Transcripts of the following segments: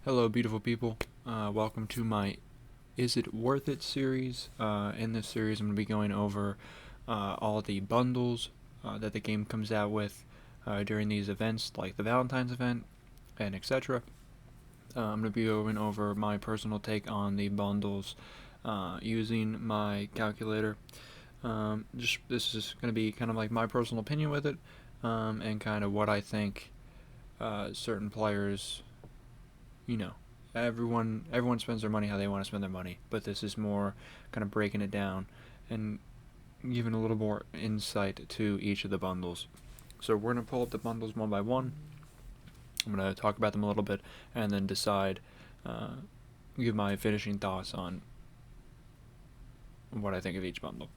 Hello, beautiful people. Welcome to my Is It Worth It series. In this series, I'm going to be going over all the bundles that the game comes out with during these events, like the Valentine's event and etc. I'm going to be going over my personal take on the bundles using my calculator. Just this is going to be kind of like my personal opinion with it, and kind of what I think certain players you know, everyone spends their money how they want to spend their money, but this is more kind of breaking it down and giving a little more insight to each of the bundles. So we're gonna pull up the bundles one by one. I'm gonna talk about them a little bit and then decide, give my finishing thoughts on what I think of each bundle.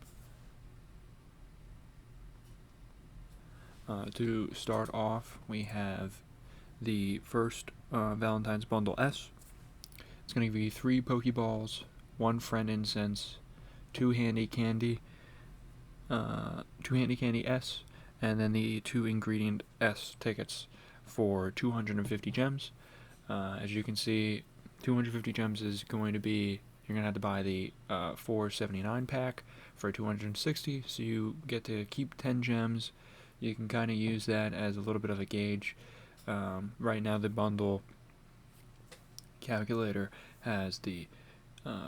To start off, we have the first Valentine's Bundle S. It's going to give you 3 Pokeballs, 1 Friend Incense, 2 Handy Candy, 2 Handy Candy S, and then the 2 Ingredient S tickets for 250 gems. As you can see, 250 gems is going to be, you're going to have to buy the 479 pack for 260, so you get to keep 10 gems. You can kind of use that as a little bit of a gauge. Right now the bundle calculator has the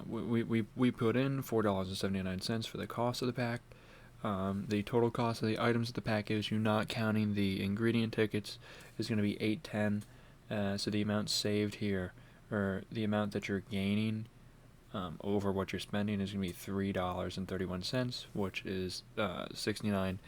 we put in $4.79 for the cost of the pack. The total cost of the items of the pack is, you not counting the ingredient tickets, is going to be $8.10. So the amount saved here, or the amount that you're gaining over what you're spending, is going to be $3.31, which is 69%.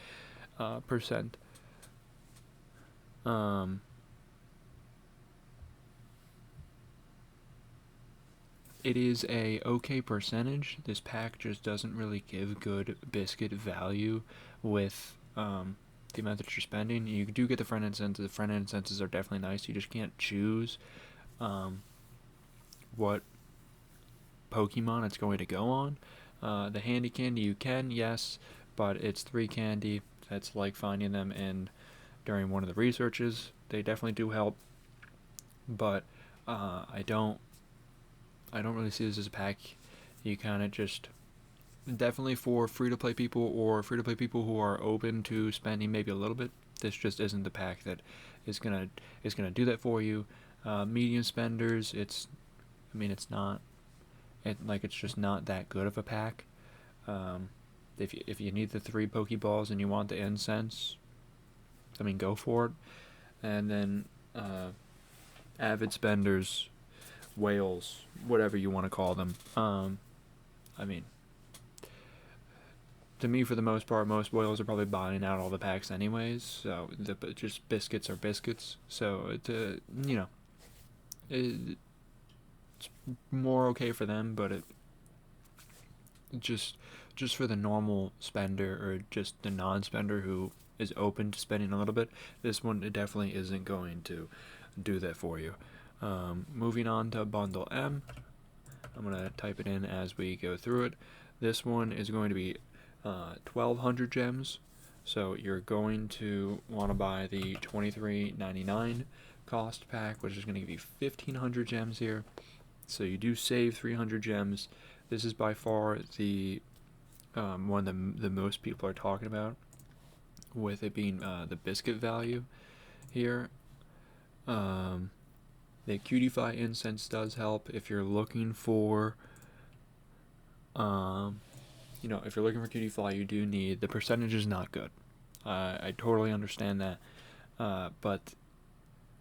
It is a okay percentage. This pack just doesn't really give good biscuit value with the amount that you're spending. You do get the friend incentives. The friend incentives are definitely nice. You just can't choose what Pokemon it's going to go on. The handy candy you can, yes, but it's 3 candy. That's like finding them in during one of the researches. They definitely do help, but I don't really see this as a pack. You kind of just, definitely for free-to-play people, or free-to-play people who are open to spending maybe a little bit, this just isn't the pack that is gonna do that for you. Medium spenders, it's not, it's just not that good of a pack. If you need the 3 Pokeballs and you want the incense, go for it. And then avid spenders, whales, whatever you want to call them. To me, for the most part, most whales are probably buying out all the packs anyways. So just biscuits are biscuits. So it's more okay for them, but it just for the normal spender, or just the non-spender who is open to spending a little bit, this one, it definitely isn't going to do that for you. Moving on to Bundle M. I'm going to type it in as we go through it. This one is going to be 1,200 gems. So you're going to want to buy the $23.99 cost pack, which is going to give you 1,500 gems here. So you do save 300 gems. This is by far the one the most people are talking about, with it being the biscuit value here. The Cutify incense does help if you're looking for, if you're looking for Cutify, you do need, the percentage is not good. I totally understand that, but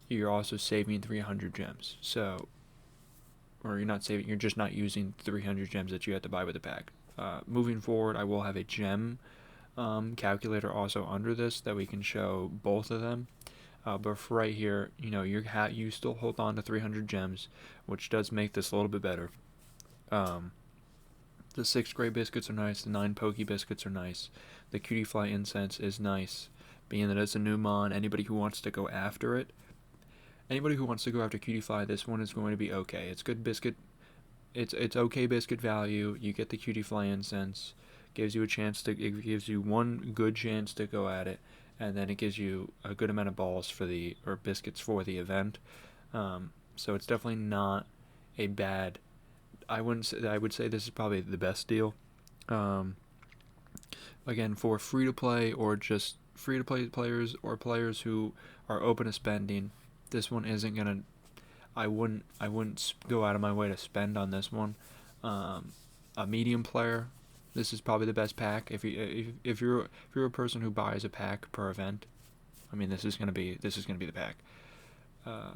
you're also saving 300 gems. So, or you're not saving, you're just not using 300 gems that you have to buy with the pack. Moving forward, I will have a gem calculator also under this that we can show both of them. But for right here, you still hold on to 300 gems, which does make this a little bit better. The 6 gray biscuits are nice. The 9 pokey biscuits are nice. The Cutify incense is nice, being that it's a new mon. Anybody who wants to go after Cutify, this one is going to be okay. It's good biscuit. It's okay biscuit value. You get the Cutify incense. It gives you one good chance to go at it, and then it gives you a good amount of balls biscuits for the event. So it's definitely not a bad. I wouldn't say. I would say this is probably the best deal. Um, Again, for free to play or just free to play players or players who are open to spending, this one isn't gonna. I wouldn't go out of my way to spend on this one. A medium player, this is probably the best pack. If you're a person who buys a pack per event, I mean this is gonna be the pack. Uh,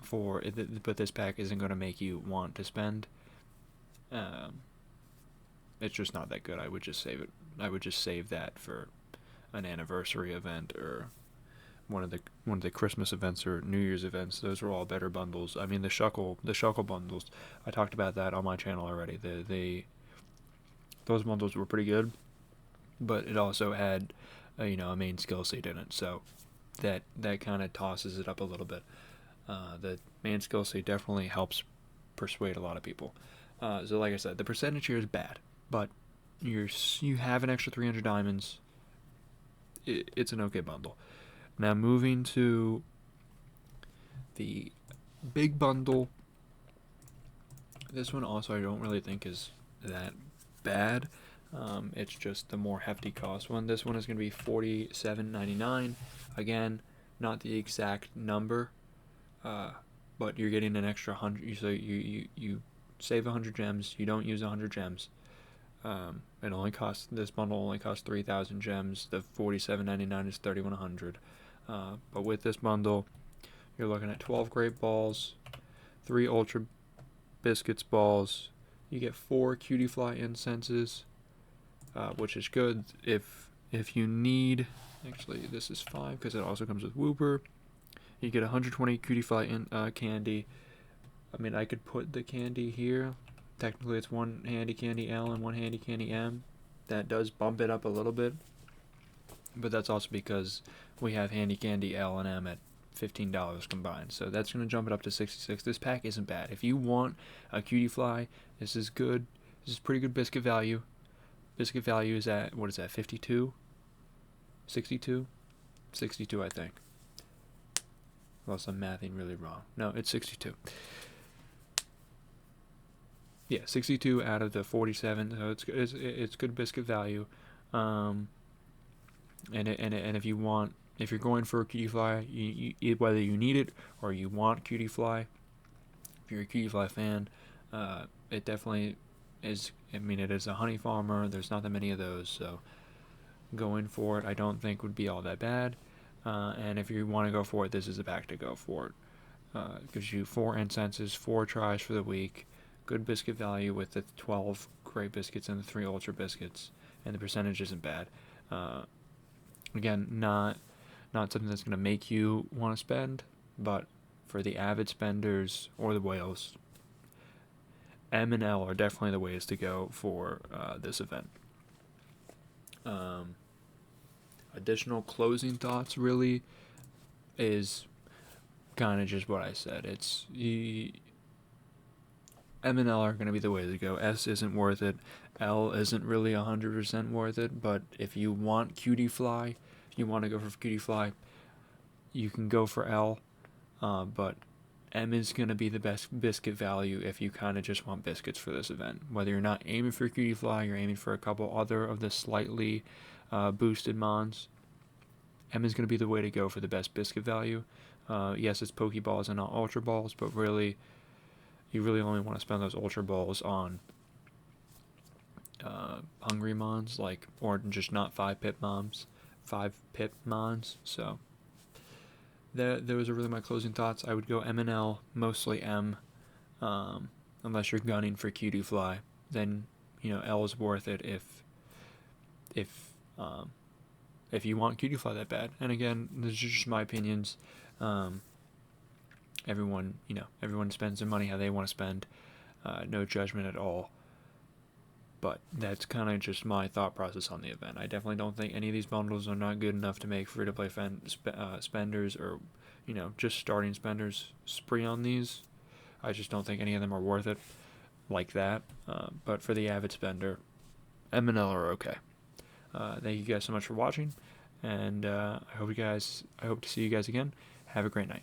but this pack isn't gonna make you want to spend. Um, it's just not that good. I would just save it. I would just save that for an anniversary event or one of the Christmas events or New Year's events. Those are all better bundles. I mean the shuckle bundles. I talked about that on my channel already. Those bundles were pretty good, but it also had a main skill seed in it. So that kind of tosses it up a little bit. The main skill seed definitely helps persuade a lot of people. So like I said, the percentage here is bad, but you have an extra 300 diamonds. It's an okay bundle. Now moving to the big bundle. This one also I don't really think is that bad. It's just the more hefty cost one. This one is going to be $47.99. Again, not the exact number, but you're getting an extra 100. So you save 100 gems. You don't use 100 gems. This bundle only costs 3,000 gems. The $47.99 is 3,100. But with this bundle, you're looking at 12 grape balls, 3 ultra biscuits balls. You get 4 cutie fly incenses, which is good if you need. Actually, this is 5 because it also comes with Whooper. You get 120 cutie fly candy. I mean, I could put the candy here. Technically, it's one handy candy L and one handy candy M. That does bump it up a little bit, but that's also because we have handy candy L and M at $15 combined, so that's going to jump it up to 66. This pack isn't bad. If you want a cutie fly, this is good. This is pretty good biscuit value. Biscuit value is at, what is that, 52? 62? 62, I think. Unless I'm mathing really wrong. No, it's 62. Yeah, 62 out of the 47, so it's good biscuit value. And if you're going for a cutie fly, whether you need it or you want cutie fly, if you're a cutie fly fan, it definitely is. I mean, it is a honey farmer. There's not that many of those, so going for it, I don't think would be all that bad. And if you want to go for it, this is a pack to go for it. It gives you 4 incenses, 4 tries for the week. Good biscuit value with the 12 great biscuits and the 3 ultra biscuits, and the percentage isn't bad. Again, not something that's going to make you want to spend, but for the avid spenders or the whales, M and L are definitely the ways to go for this event. Additional closing thoughts really is kind of just what I said. It's M and L are going to be the way to go. S isn't worth it. L isn't really 100% worth it, but if you want cutie fly, if you want to go for cutie fly, you can go for L, but M is going to be the best biscuit value if you kind of just want biscuits for this event. Whether you're not aiming for cutie fly, you're aiming for a couple other of the slightly boosted mons, M is going to be the way to go for the best biscuit value. Yes, it's Pokeballs and not Ultra Balls, but really, you really only want to spend those Ultra Balls on hungry mons, or just not 5-pip mons. So those are really my closing thoughts. I would go M and L, mostly M, unless you're gunning for cutie fly. Then L is worth it if you want cutie fly that bad. And again, this is just my opinions. Everyone spends their money how they want to spend. No judgment at all. But that's kind of just my thought process on the event. I definitely don't think any of these bundles are not good enough to make free-to-play spenders or, just starting spenders spree on these. I just don't think any of them are worth it like that. But for the avid spender, M and L are okay. Thank you guys so much for watching, and I hope to see you guys again. Have a great night.